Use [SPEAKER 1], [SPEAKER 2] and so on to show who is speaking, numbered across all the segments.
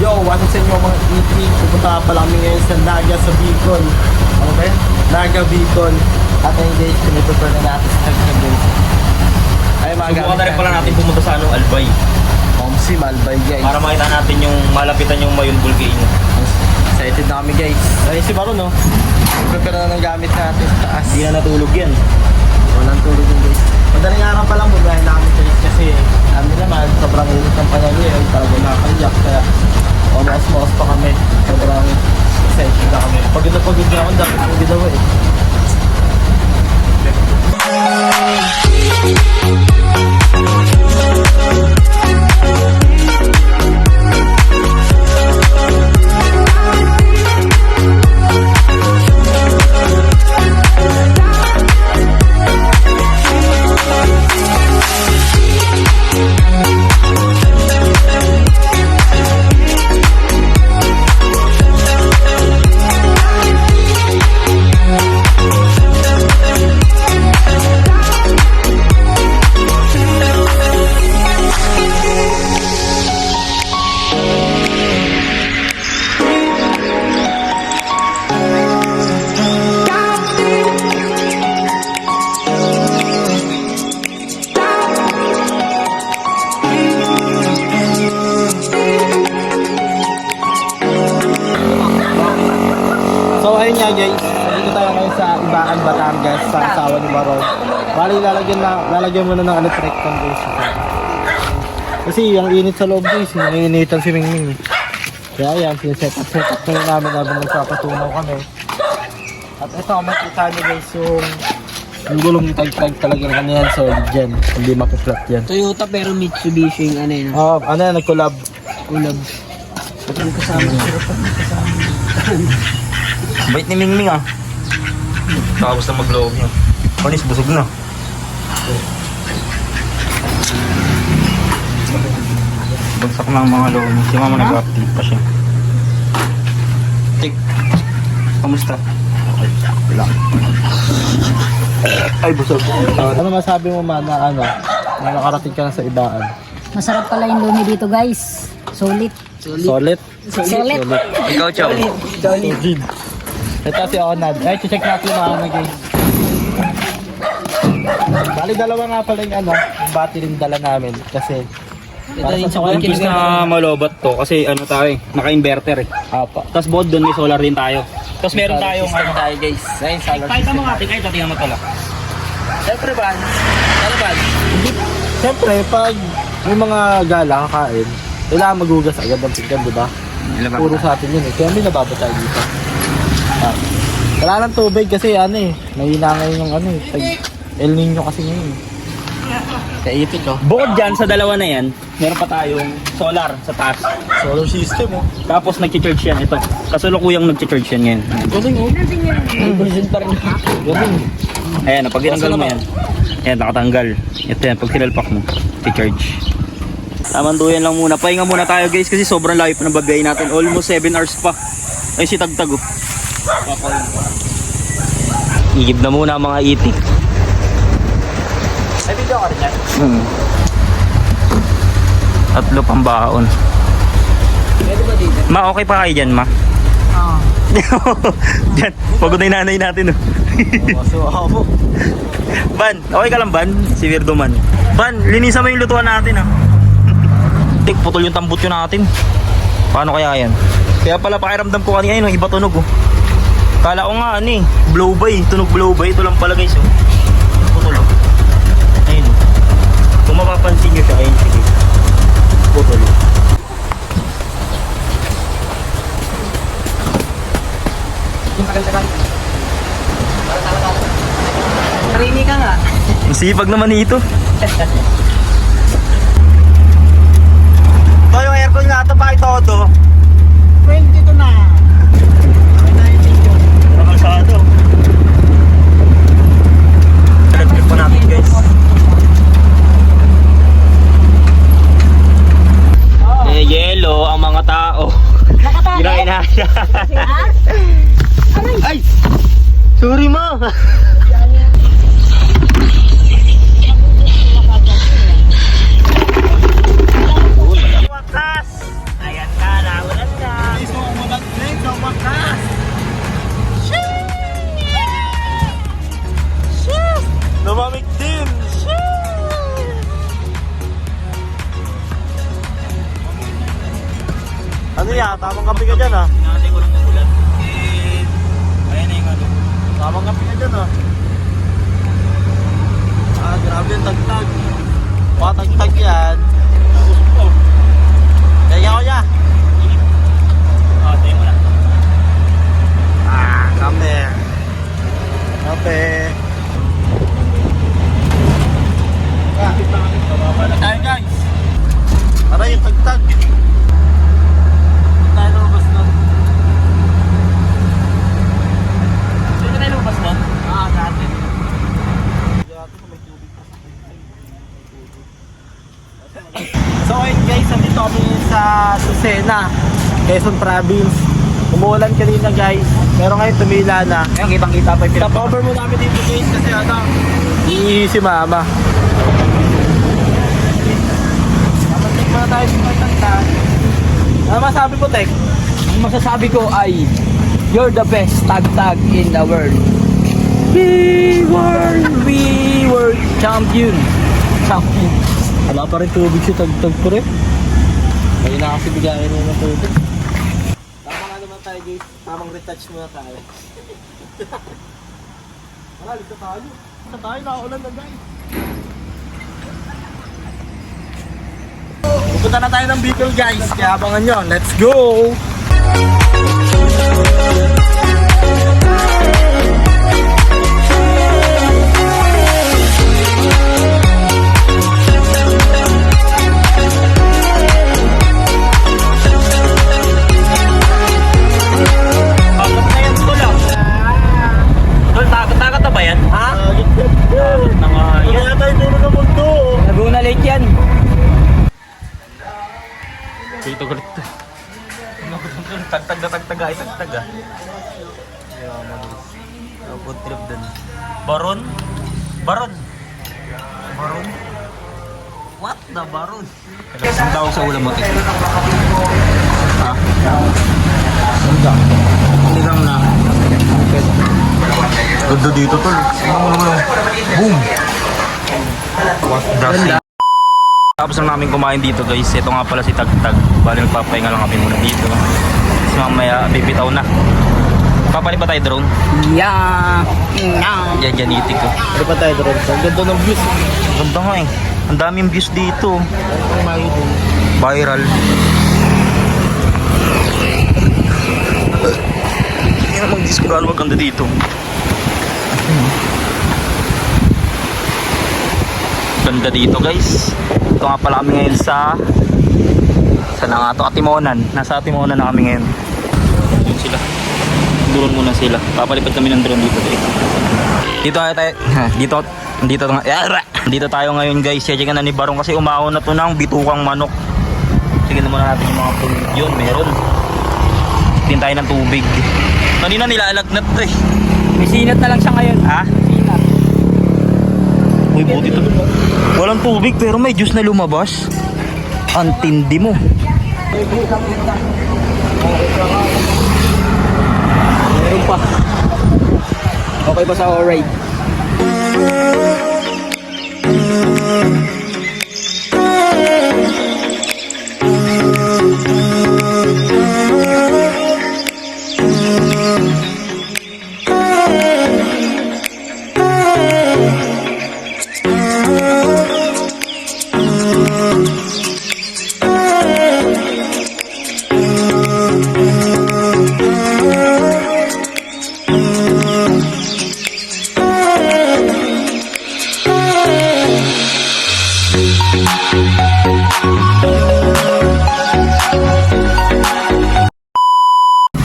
[SPEAKER 1] Yo, what's up sa inyo mga itik? Pupunta pa lang kami ngayon sa Naga sa Bicol. Ano ba yun? Naga Bicol. At ayun guys, pinitutur na natin sa Naga guys. Ay mga
[SPEAKER 2] Subukan na rin pala natin pumunta sa Albay.
[SPEAKER 1] Omsi, Malbay guys.
[SPEAKER 2] Para makita natin yung malapitan yung Mayon Volcano.
[SPEAKER 1] Excited na kami guys. Ayun si Baron no? Prepare na ng gamit natin sa taas.
[SPEAKER 2] Hindi na natulog yan.
[SPEAKER 1] Walang tulog yun guys. Madaling araw pa lang bugahin na kami guys kasi amin naman sobrang init ng panahon ngayon. Talaga nakakayak kaya oras pa kami. Sobrang excited na kami. Pagod na ako dahil pagod ako eh. So ayun nga guys, dito tayo ngayon sa Ibaan, Batangas sa asawa ni Baron. Bali lalagyan muna ng electric fan guys. Kasi yung init sa loob guys, nanginitan si Mingming. Kaya yan, set up na namin habang nagpapatunaw kami. At ito, makita nyo guys yung gulong ni tag talaga na yan solid dyan. Hindi mapiflat yan.
[SPEAKER 3] Toyota pero Mitsubishi yung ano yun.
[SPEAKER 1] Ano yan, nag-collab.
[SPEAKER 3] Ang kasama.
[SPEAKER 2] Bait ni Mingming ah. Tapos na mag-loob niya. Panis, busog na. Bagsak na ang mga loob niya. Si mama nag-update pa siya. Tik. Kamusta? Okay, lang. Ay, busog.
[SPEAKER 1] Ano masabi mo man na na nakarating ka na sa Ibaan?
[SPEAKER 4] Masarap pala yung lumi dito guys. Solid.
[SPEAKER 1] Solid?
[SPEAKER 4] Solid.
[SPEAKER 2] Ikaw, Chow.
[SPEAKER 1] Solid. Ito si Onad. Ay, check natin yung mga guys. Bali, dalawa nga pala yung battery yung dala namin. Kasi, para sa
[SPEAKER 2] Imbis na malobat to kasi tayo naka-inverter eh.
[SPEAKER 1] Apa.
[SPEAKER 2] Tapos bukod doon may solar din tayo. Tapos meron tayong
[SPEAKER 1] tayo guys. Ayun, solar
[SPEAKER 2] Pakita mo nga ating kahit tingnan mo pala.
[SPEAKER 1] Siyempre ba? Ano ba? Siyempre, pag may mga gala kakain, kailangan magugas agad ang pinggan, di ba? Puro sa atin yun eh. Kaya may nababatay dito. Wala nang tubig kasi mahina ngayon yung El Nino kasi ngayon. Kaipit
[SPEAKER 2] Bukod dyan sa dalawa na yan, meron pa tayong solar sa taas.
[SPEAKER 1] Solar system
[SPEAKER 2] Tapos nag-charge yan ito. Kasulukuyang nag-charge yan ngayon.
[SPEAKER 1] Galing Present pa rin. Galing.
[SPEAKER 2] Ayan, pag tinanggal mo yan. Ayan, nakatanggal. Ito yan, pag sinalpak mo, i-charge. Tamanduyan lang muna. Pahinga muna tayo guys kasi sobrang layo pa ng bagay natin. Almost 7 hours pa. Ay, si Tagtag Igib na muna mga itik.
[SPEAKER 1] Ay, video ka rin yan?
[SPEAKER 2] Tatlo pang baon.
[SPEAKER 1] Pwede ba dito?
[SPEAKER 2] Ma, okay pa kayo dyan, ma?
[SPEAKER 4] Oo.
[SPEAKER 2] Dyan, pagod na yung nanay natin.
[SPEAKER 1] So, ako.
[SPEAKER 2] Ban, okay ka lang Ban? Si Weirdo man. Ban, linisan mo yung lutuan natin Tik, putol yung tambutyo natin. Paano kaya yan? Kaya pala pakiramdam ko kanina yun, iba tunog Kala ko nga blow by, tunog blow by. Ito lang pala guys Putol Ayun Kung mapapansin nyo siya, ayun sige Putol
[SPEAKER 3] Trini ka nga.
[SPEAKER 2] Ang sipag naman ito.
[SPEAKER 1] Ito yung aircon nga ito pa todo.
[SPEAKER 3] 22 na.
[SPEAKER 2] Nakasado. Electric pa natin guys. Yellow ang mga tao.
[SPEAKER 4] Nakatali.
[SPEAKER 2] Ginain na siya. Ay! Sorry ma! Wakas! Ayan na, nawala
[SPEAKER 1] Ano yan? Tamang kape ka dyan ah.
[SPEAKER 2] Natin ko lang na ulan. Ayan na yung ano.
[SPEAKER 1] Tamang kape ka dyan ah. Ah, grabe yung tagtag. Mga tagtag yan. Kaya ko niya.
[SPEAKER 2] Tayo mo na.
[SPEAKER 1] Ah, kape. Kape. Tayo guys. Para yung tagtag. Tayo lumabas nun.
[SPEAKER 2] Sino tayo lumabas nun?
[SPEAKER 1] Ah, dati. So ayun guys, nandito kami sa Lucena, Quezon Province. Umuulan kanina guys, pero ngayon tumila na.
[SPEAKER 2] Ngayon, kitang-kita pa yung
[SPEAKER 1] Pina-cover mo namin dito guys kasi ano, iihi si mama. Mamantik muna tayo sa matanda. Ano masabi mo, Tek?
[SPEAKER 3] Ang masasabi ko ay, you're the best tag-tag in the world. We were champion. Champion.
[SPEAKER 1] Wala pa rin tubig si Tagtag po rin. Kaya na kasi bigayin mo ng tubig. Tama nga naman tayo guys. Tamang retouch muna tayo. Wala, lito tayo. Lito tayo, nakaulan na guys. Pupunta na tayo ng Bicol guys. Kaya abangan nyo. Let's go!
[SPEAKER 2] Bakit na yan, tol ah? Tol, takot-takot na ba yan?
[SPEAKER 3] Ha?
[SPEAKER 2] Mga
[SPEAKER 1] Kaya tayo duro ng mundo.
[SPEAKER 3] Laguna Lake yan.
[SPEAKER 2] Dito galit to. Tagtag na tagtag ay tagtag ah. Food trip dun. Baron? Baron? Baron? What the baron? Ang tawag sa ulam mo, Tek? Ha? Sinigang na. Ganda dito, tol. Boom! What the fuck? Tapos lang namin kumain dito guys. Ito nga pala si Tagtag. Bali nagpapahinga lang kami muna dito. Tapos mamaya bibitaw na. Papalit pa tayo drone?
[SPEAKER 3] Yeah.
[SPEAKER 2] Yan, janitik ko.
[SPEAKER 1] Ano pa tayo doon? Ang ganda ng views.
[SPEAKER 2] Ganda nga eh. Ang daming views dito. Viral. Hindi na mag-disco na maganda dito. Ganda dito guys. Ito nga pala kami ngayon sa saan na nga ito? Atimonan. Nasa Atimonan na kami ngayon. Doon sila. Drone muna sila. Papalipad kami ng drone dito. Dito tayo. Dito tayo ngayon guys. Checkin na ni Barong kasi umahon na to ng bitukang manok. Sige na muna natin yung mga food. Yun, meron. Tingin tayo ng tubig. Kanina nilalagnat to eh.
[SPEAKER 3] May sinat na lang siya ngayon.
[SPEAKER 2] Ha?
[SPEAKER 3] Sinat.
[SPEAKER 2] Uy, buti to. Walang tubig pero may juice na lumabas. Ang tindi mo.
[SPEAKER 3] Meron pa. Okay ba sa alright?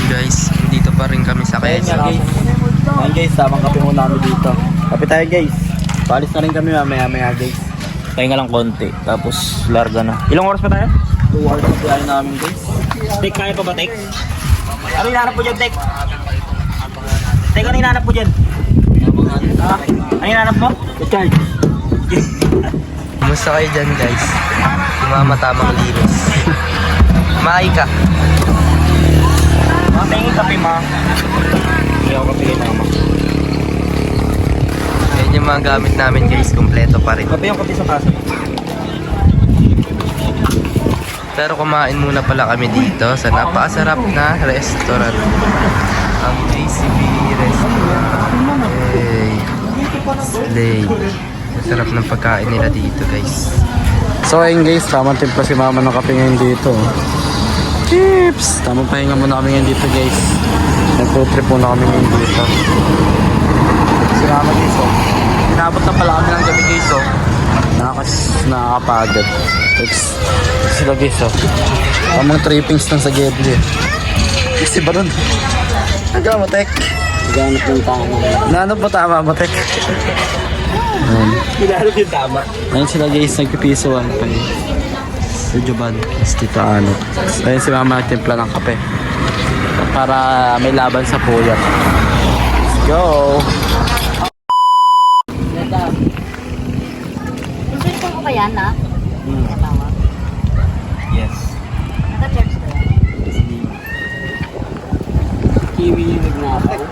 [SPEAKER 5] Guys, dito pa rin kami sa
[SPEAKER 1] Ayan
[SPEAKER 5] Quezon.
[SPEAKER 1] nga guys. Ayan guys, tamang kape muna kami dito. Kape tayo guys. Palis na rin kami mamaya guys.
[SPEAKER 2] Pahinga lang konti. Tapos larga na. Ilang oras pa tayo?
[SPEAKER 1] 2 hours na tayo namin guys.
[SPEAKER 2] Tek, kaya pa ba Tek? Ano hinahanap mo dyan, Tek? Tek, ano hinahanap mo dyan? Ha? Ano hinahanap mo?
[SPEAKER 1] Charge.
[SPEAKER 5] Kumusta kayo dyan guys? Sumama tamang linis. Maay ka.
[SPEAKER 2] Mga tingin kape, ma. Hindi ako kape kay mama.
[SPEAKER 5] Ayan yung mga gamit namin guys, kompleto pa rin.
[SPEAKER 2] Kape yung kape sa kasa.
[SPEAKER 5] Pero kumain muna pala kami dito sa napakasarap na restaurant. Ang JCB Restaurant. Hey. Slay. Masarap ng pagkain nila dito guys.
[SPEAKER 1] So ayun guys, tamang timpla si mama ng kape ngayon dito. Chips! Tamang pahinga muna kami ngayon dito guys. Nag-food trip muna kami ngayon dito. Si mama guys oh. Inabot na pala kami ng gabi guys oh. Nakakapagod. Sila guys oh. Tamang trippings lang sa Gedli. Kasi ba nun? Nagkamatek. Nanap mo tama matek.
[SPEAKER 2] Pinalo yung tama.
[SPEAKER 1] Ayun sila guys, nagpipisuan pa eh. Si Joban, si Tito Ano. Ayun si mama nagtimpla ng kape. Para may laban sa puyat. Let's go!
[SPEAKER 4] Gusto ko ba yan, ha? Tawag.
[SPEAKER 2] Yes.
[SPEAKER 4] Naka-church ko yan.
[SPEAKER 1] Kiwi yung nagnapaw.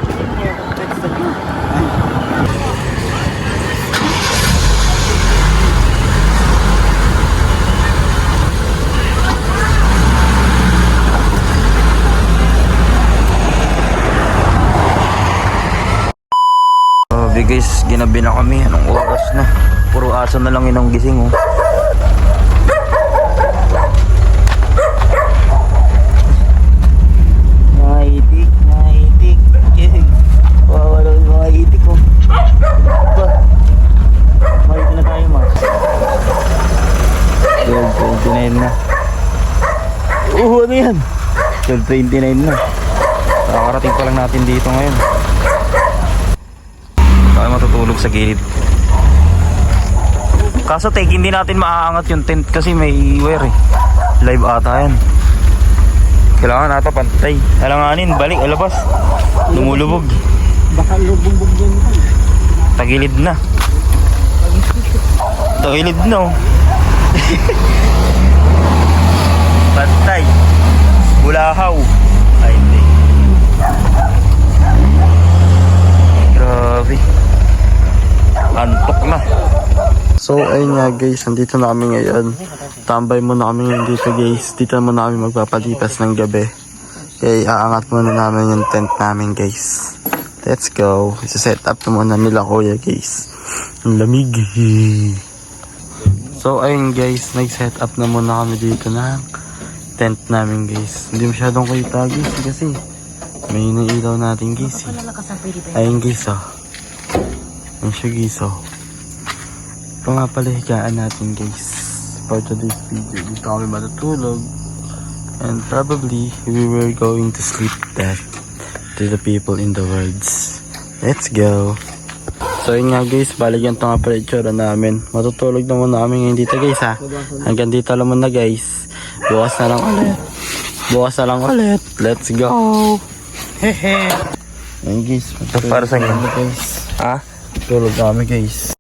[SPEAKER 2] Grabe guys, ginabi na kami. Anong oras na? Puro aso na lang yun ang gising oh. Mga itik. Wala yung mga itik oh. Ba? Makita na tayo ma. 12:29 na. Ano yan? 12:29 na. Nakakarating pa lang natin dito ngayon. Tayo matutulog sa gilid. Kaso tek, hindi natin maaangat yung tent kasi may wire eh. Live ata yan. Kailangan nata pantay. Alanganin, balik, alabas. Lumulubog.
[SPEAKER 1] Baka lubog din.
[SPEAKER 2] Tagilid na. Tagilid na oh. Pantay. Bulahaw. Ay hindi. Grabe. Antok na.
[SPEAKER 1] So ayun nga guys, nandito na kami ngayon. Tambay muna kami ngayon dito guys. Dito muna kami magpapalipas ng gabi. Kaya aangat muna namin yung tent namin guys. Let's go. Isa-set up na muna nila kuya guys. Ang lamig. So ayun guys, nag-set up na muna kami dito ng tent namin guys. Hindi masyadong kita guys kasi may nailaw natin guys. Ayun guys oh. Ayun siya guys oh. Ito nga pala higaan natin guys. For today's video, dito kami matutulog. And probably we were going to sleep that to the people in the words. Let's go. So yun nga guys, baligyan ito nga pala itsura namin. Matutulog na muna kami ngayon dito guys ha. Hanggang dito lang muna guys. Bukas na lang ulit. Let's go. Hehe. Ayun guys,
[SPEAKER 2] Para sa inyo.
[SPEAKER 1] guys.
[SPEAKER 2] Ha?
[SPEAKER 1] Tulog kami guys.